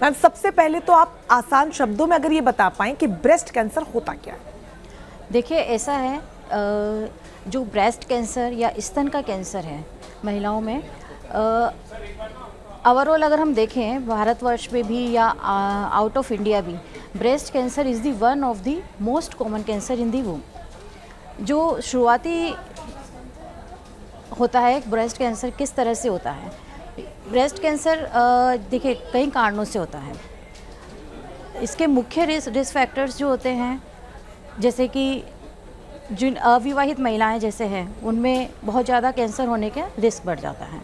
Ma'am सबसे पहले तो आप आसान शब्दों में अगर ये बता पाएं कि ब्रेस्ट कैंसर होता क्या है? देखिए ऐसा है, जो ब्रेस्ट कैंसर या स्तन का कैंसर है महिलाओं में, ओवरऑल अगर हम देखें भारतवर्ष में भी या आउट ऑफ इंडिया भी, breast cancer is the one of the most common cancer in the women. जो शुरुआती होता है ब्रेस्ट कैंसर किस तरह से होता है? ब्रेस्ट कैंसर देखिए कई कारणों से होता है। इसके मुख्य रिस्क फैक्टर्स जो होते हैं, जैसे कि जिन अविवाहित महिलाएं जैसे हैं उनमें बहुत ज़्यादा कैंसर होने का रिस्क बढ़ जाता है।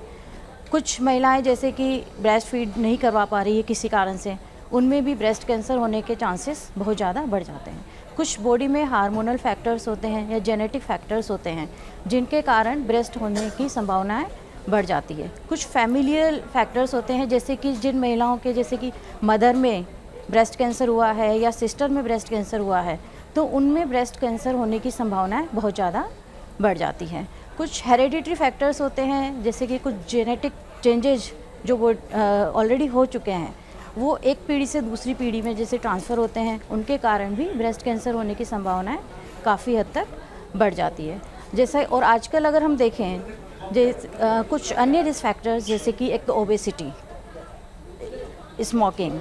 कुछ महिलाएं जैसे कि ब्रेस्ट फीड नहीं करवा पा रही है किसी कारण से, उनमें भी ब्रेस्ट कैंसर होने के चांसेस बहुत ज़्यादा बढ़ जाते हैं। कुछ बॉडी में हार्मोनल फैक्टर्स होते हैं या जेनेटिक फैक्टर्स होते हैं जिनके कारण ब्रेस्ट होने की संभावनाएं बढ़ जाती है। कुछ फैमिलियल फैक्टर्स होते हैं, जैसे कि जिन महिलाओं के जैसे कि मदर में ब्रेस्ट कैंसर हुआ है या सिस्टर में ब्रेस्ट कैंसर हुआ है, तो उनमें ब्रेस्ट कैंसर होने की संभावनाएं बहुत ज़्यादा बढ़ जाती हैं। कुछ हेरिडिटरी फैक्टर्स होते हैं, जैसे कि कुछ जेनेटिक चेंजेज जो वो ऑलरेडी हो चुके हैं, वो एक पीढ़ी से दूसरी पीढ़ी में जैसे ट्रांसफ़र होते हैं, उनके कारण भी ब्रेस्ट कैंसर होने की संभावनाएं काफ़ी हद तक बढ़ जाती है। जैसे और आजकल अगर हम देखें कुछ अन्य रिस्क फैक्टर्स, जैसे कि एक तो ओबेसिटी, स्मोकिंग,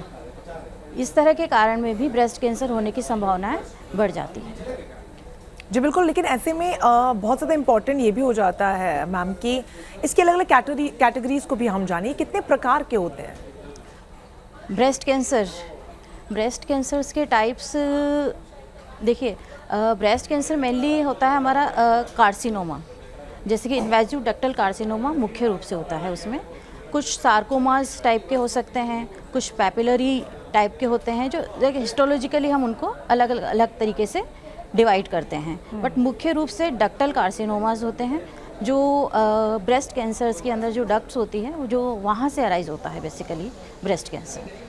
इस तरह के कारण में भी ब्रेस्ट कैंसर होने की संभावनाएं बढ़ जाती हैं। जी बिल्कुल, लेकिन ऐसे में बहुत ज़्यादा इम्पोर्टेंट ये भी हो जाता है मैम कि इसकी अलग अलग कैटेगरीज को भी हम जानिए, कितने प्रकार के होते हैं? ब्रेस्ट कैंसर्स के टाइप्स, देखिए ब्रेस्ट कैंसर मेनली होता है हमारा कार्सिनोमा, जैसे कि इन्वेजिव डक्टल कार्सिनोमा मुख्य रूप से होता है। उसमें कुछ सार्कोमास टाइप के हो सकते हैं, कुछ पैपिलरी टाइप के होते हैं, जो देखिए हिस्टोलॉजिकली हम उनको अलग अलग तरीके से डिवाइड करते हैं, बट मुख्य रूप से डक्टल कार्सिनोमास होते हैं, जो ब्रेस्ट कैंसर्स के अंदर जो डक्ट्स होती है वो जो वहाँ से अराइज होता है बेसिकली ब्रेस्ट कैंसर।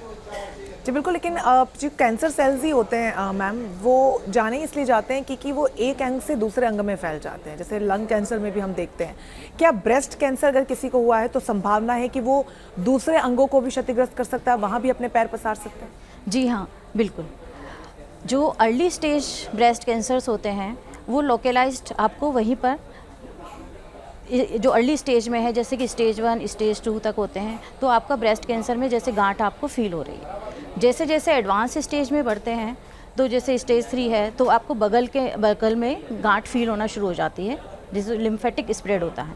जी बिल्कुल, लेकिन जो कैंसर सेल्स ही होते हैं मैम, वो जाने इसलिए जाते हैं क्योंकि वो एक अंग से दूसरे अंग में फैल जाते हैं। जैसे लंग कैंसर में भी हम देखते हैं। क्या ब्रेस्ट कैंसर अगर किसी को हुआ है तो संभावना है कि वो दूसरे अंगों को भी क्षतिग्रस्त कर सकता है, वहाँ भी अपने पैर पसार सकते हैं? जी हाँ, बिल्कुल। जो अर्ली स्टेज ब्रेस्ट कैंसर्स होते हैं वो लोकलाइज्ड आपको वहीं पर, जो अर्ली स्टेज में है जैसे कि स्टेज 1 स्टेज 2 तक होते हैं, तो आपका ब्रेस्ट कैंसर में जैसे गांठ आपको फील हो रही है। जैसे जैसे एडवांस स्टेज में बढ़ते हैं, तो जैसे स्टेज 3 है तो आपको बगल में गांठ फील होना शुरू हो जाती है, जिससे लिम्फेटिक स्प्रेड होता है।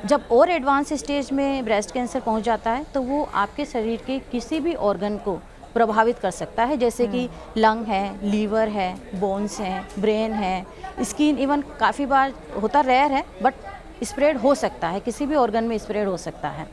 जब और एडवांस स्टेज में ब्रेस्ट कैंसर पहुंच जाता है तो वो आपके शरीर के किसी भी ऑर्गन को प्रभावित कर सकता है, जैसे कि लंग है, लीवर है, बोन्स हैं, ब्रेन है, स्किन, इवन काफ़ी बार होता रेयर है बट स्प्रेड हो सकता है, किसी भी ऑर्गन में स्प्रेड हो सकता है।